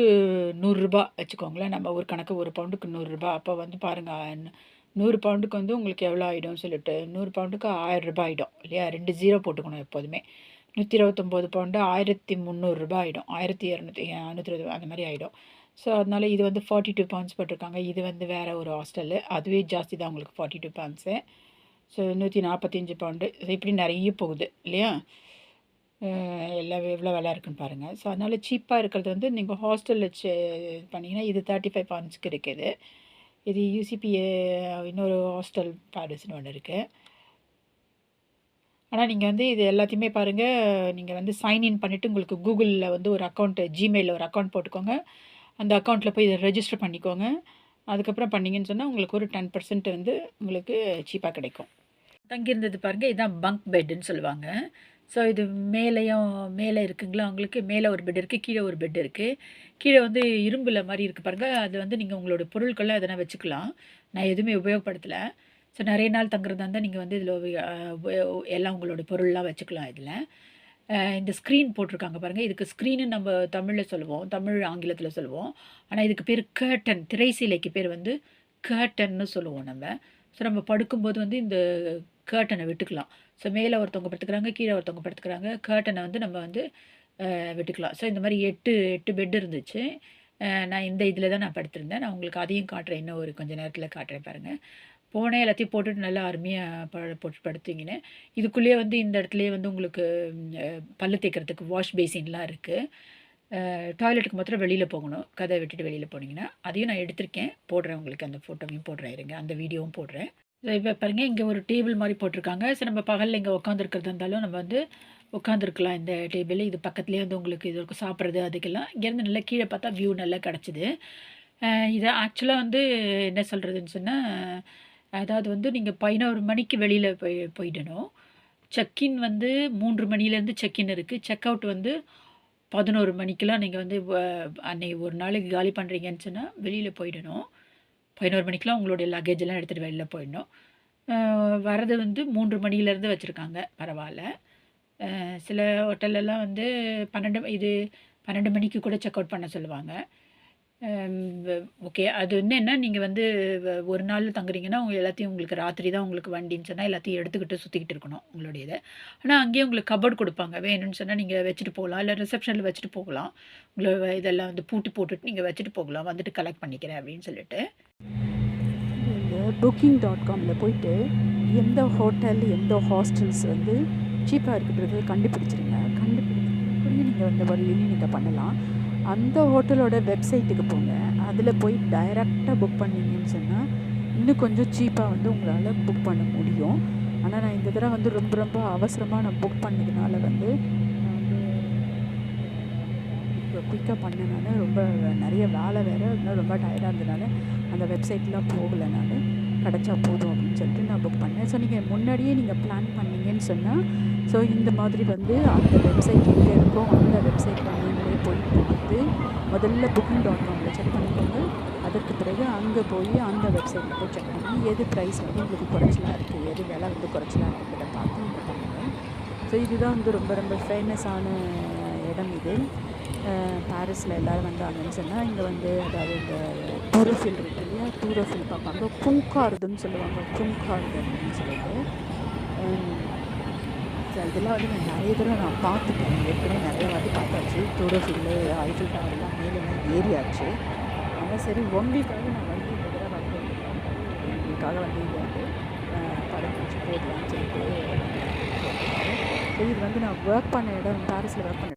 100 ரூபா வச்சுக்கோங்களேன். நம்ம ஒரு கணக்கு, ஒரு பவுண்டுக்கு 100 ரூபா. அப்போ வந்து பாருங்கள் 100 பவுண்டுக்கு வந்து உங்களுக்கு எவ்வளோ ஆகிடும் சொல்லிட்டு 100 பவுண்டுக்கு 1000 ரூபாய் ஆகிடும் இல்லையா? 2 ஜீரோ போட்டுக்கணும் எப்போதுமே. 129 பவுண்டு 1300 ரூபாய் ஆகிடும். 1200 620 அந்த மாதிரி ஆகிடும். ஸோ அதனால் இது வந்து 42 பவுண்ட்ஸ் போட்டிருக்காங்க. இது வந்து வேறு ஒரு ஹாஸ்டலு. அதுவே ஜாஸ்தி தான் உங்களுக்கு 42 பவுண்ட்ஸு. So 145 pound. இப்படி நிறைய போகுது இல்லையா? எல்லாம் எவ்வளோ விலை இருக்குன்னு பாருங்கள். ஸோ அதனால் சீப்பாக இருக்கிறது வந்து நீங்கள் ஹாஸ்டலில் பண்ணிங்கன்னா இது 35 பவுண்ட்ஸ்க்கு இருக்குது. இது யூசிபிஏ இன்னொரு ஹாஸ்டல் பாரிஸ்னு ஒன்று இருக்குது. ஆனால் நீங்கள் வந்து இது எல்லாத்தையுமே பாருங்கள், நீங்கள் வந்து சைன்இன் பண்ணிவிட்டு உங்களுக்கு கூகுளில் வந்து ஒரு அக்கௌண்ட்டு, ஜிமெயிலில் ஒரு அக்கௌண்ட் போட்டுக்கோங்க. அந்த அக்கௌண்ட்டில் போய் இதை ரெஜிஸ்டர் பண்ணிக்கோங்க. அதுக்கப்புறம் பண்ணிங்கன்னு சொன்னால் உங்களுக்கு ஒரு 10% வந்து உங்களுக்கு சீப்பாக கிடைக்கும். தங்கியிருந்தது பாருங்கள், இதுதான் பங்க் பெட்டுன்னு சொல்லுவாங்க. ஸோ இது மேலே இருக்குங்களா உங்களுக்கு? மேலே ஒரு பெட் இருக்குது, கீழே ஒரு பெட் இருக்குது. கீழே வந்து இரும்பில் மாதிரி இருக்குது பாருங்கள். அது வந்து நீங்கள் உங்களோட பொருட்கள்லாம் எதனா வச்சுக்கலாம். நான் எதுவுமே உபயோகப்படுத்தலை. ஸோ நிறைய நாள் தங்குறதா இருந்தால் நீங்கள் வந்து இதில் எல்லாம் உங்களோட பொருள்லாம் வச்சுக்கலாம் இதில். இந்த ஸ்க்ரீன் போட்டிருக்காங்க பாருங்கள். இதுக்கு ஸ்க்ரீனு நம்ம தமிழில் சொல்லுவோம், தமிழ் ஆங்கிலத்தில் சொல்லுவோம். ஆனால் இதுக்கு பேர் கர்டன். திரைசீலைக்கு பேர் வந்து கர்டன்னு சொல்லுவோம் நம்ம. ஸோ நம்ம படுக்கும்போது வந்து இந்த கர்ட்டனை விட்டுக்கலாம். ஸோ மேலே ஒருத்தவங்க படுத்துக்கிறாங்க, கீழே ஒருத்தவங்க படுத்துக்கிறாங்க. கர்ட்டனை வந்து நம்ம வந்து விட்டுக்கலாம். ஸோ இந்த மாதிரி 8 பெட் இருந்துச்சு. நான் இந்த இதில் தான் நான் படுத்திருந்தேன். நான் உங்களுக்கு அதையும் காட்டுறேன். இன்னும் ஒரு கொஞ்சம் நேரத்தில் காட்டுறேன் பாருங்கள். போனேன் எல்லாத்தையும் போட்டுட்டு நல்லா அருமையாக போட்டு படுத்தீங்கன்னு. இதுக்குள்ளேயே வந்து இந்த இடத்துலயே வந்து உங்களுக்கு பல்லு தேய்க்கிறதுக்கு வாஷ் பேசின்லாம் இருக்குது. டாய்லெட்டுக்கு மாத்திரம் வெளியில் போகணும். கதவை விட்டுட்டு வெளியில் போனீங்கன்னா அதையும் நான் எடுத்திருக்கேன். போடுறேன் உங்களுக்கு அந்த ஃபோட்டோவையும் போடுறேன் இருங்க. அந்த வீடியோவும் போடுறேன். இப்போ பாருங்க இங்கே ஒரு டேபிள் மாதிரி போட்டிருக்காங்க. சரி நம்ம பகலில் இங்கே உட்காந்துருக்கிறதா இருந்தாலும் நம்ம வந்து உட்காந்துருக்கலாம் இந்த டேபிள். இது பக்கத்துலேயே வந்து உங்களுக்கு இது இருக்கும் சாப்பிட்றது அதுக்கெல்லாம். இங்கேருந்து நல்லா கீழே பார்த்தா வியூ நல்லா கிடச்சிது. இதை ஆக்சுவலாக வந்து என்ன சொல்கிறதுன்னு சொன்னால், அதாவது வந்து நீங்கள் 11 மணிக்கு வெளியில் போயிடணும். செக்இன் வந்து 3 மணிலேருந்து செக்இன் இருக்குது. செக் அவுட் வந்து 11 மணிக்கெலாம் நீங்கள் வந்து அன்னைக்கு ஒரு நாளைக்கு காலி பண்ணுறீங்கன்னு சொன்னால் வெளியில் போயிடணும். 11 மணிக்கெலாம் உங்களுடைய லக்கேஜ் எல்லாம் எடுத்துகிட்டு வெளியில் போயிடணும். வரது வந்து 3 மணிலேருந்து வச்சுருக்காங்க. பரவாயில்ல. சில ஹோட்டல்லலாம் வந்து 12 மணிக்கு கூட செக் அவுட் பண்ண சொல்லுவாங்க. ஓகே. அது வந்து என்ன நீங்கள் வந்து ஒரு நாள் தங்குறீங்கன்னா எல்லாத்தையும் உங்களுக்கு ராத்திரி தான் உங்களுக்கு வண்டின்னு சொன்னால் எல்லாத்தையும் எடுத்துக்கிட்டு சுற்றிக்கிட்டு இருக்கணும் உங்களுடைய இதை. ஆனால் அங்கேயே உங்களுக்கு கபோர்ட் கொடுப்பாங்க. வேணும்னு சொன்னால் நீங்கள் வச்சுட்டு போகலாம். இல்லை ரிசப்ஷனில் வச்சுட்டு போகலாம். உங்களை இதெல்லாம் வந்து பூட்டி போட்டுட்டு நீங்கள் வச்சுட்டு போகலாம். வந்துட்டு கலெக்ட் பண்ணிக்கிறேன் அப்படின்னு சொல்லிட்டு. booking.comல போயிட்டு எந்த ஹோட்டல் எந்த ஹாஸ்டல்ஸ் வந்து சீப்பாக இருக்குன்றது கண்டுபிடிச்சிருங்க. கண்டுபிடிச்சி நீங்கள் இந்த வழியிலையும் நீங்கள் பண்ணலாம். அந்த ஹோட்டலோட வெப்சைட்டுக்கு போங்க. அதில் போய் டைரெக்டாக புக் பண்ணிங்கன்னு சொன்னால் இன்னும் கொஞ்சம் சீப்பாக வந்து உங்களால் புக் பண்ண முடியும். ஆனால் நான் இந்த தடவை வந்து ரொம்ப ரொம்ப அவசரமாக நான் புக் பண்ணதுனால வந்து இப்போ குயிக்காக பண்ணனால ரொம்ப நிறைய வேலை வேறு இன்னும் ரொம்ப டயர்டாக இருந்ததுனால அந்த வெப்சைட்லாம் போகலை. நான் கிடச்சா போதும் அப்படின்னு சொல்லிட்டு நான் புக் பண்ணேன். ஸோ நீங்கள் முன்னாடியே நீங்கள் பிளான் பண்ணிங்கன்னு சொன்னால் ஸோ இந்த மாதிரி வந்து அந்த வெப்சைட் எங்கே இருக்கோ அந்த வெப்சைட்டில் நீங்களே போய் பார்த்து முதல்ல booking.comல செக் பண்ணிக்கோங்க. அதற்கு பிறகு அங்கே போய் அந்த வெப்சைட்டில் போய் செக் பண்ணி எது ப்ரைஸ் வந்து உங்களுக்கு குறைச்சலாக இருக்குது, எது விலை வந்து குறைச்சலாக இருக்குன்றதை பார்த்து நீங்கள் பண்ணுங்கள். ஸோ இதுதான் வந்து ரொம்ப ரொம்ப ஃபேமஸான இடம் இது. பாரிஸில் எல்லோரும் வந்தாங்கன்னு சொன்னால் இங்கே வந்து அதாவது இந்த டூரோஃபில் இருக்கு இல்லையா, டூரோஃபில் பார்ப்பாங்க. பூங்கார்டுன்னு சொல்லுவாங்க. பூங்கார்டு அப்படின்னு சொல்லிட்டு இதெல்லாம் வந்து நான் நிறைய தடவை நான் பார்த்துட்டேன். ஏற்கனவே நிறைய வாட்டி பார்த்தாச்சு. டூரோஃபில்லு ஐஃபில் டவர்லாம் மேலெல்லாம் ஏறியாச்சு. ஆனால் சரி 1 வீக்காக நான் வந்து இந்த தடவை வந்து 1 வீக்காக வந்து இதை வந்து படம் பிடிச்சி போடலான்னு சொல்லிட்டு. ஸோ இது வந்து நான் ஒர்க் பண்ண இடம் பாரிஸில் ஒர்க் பண்ண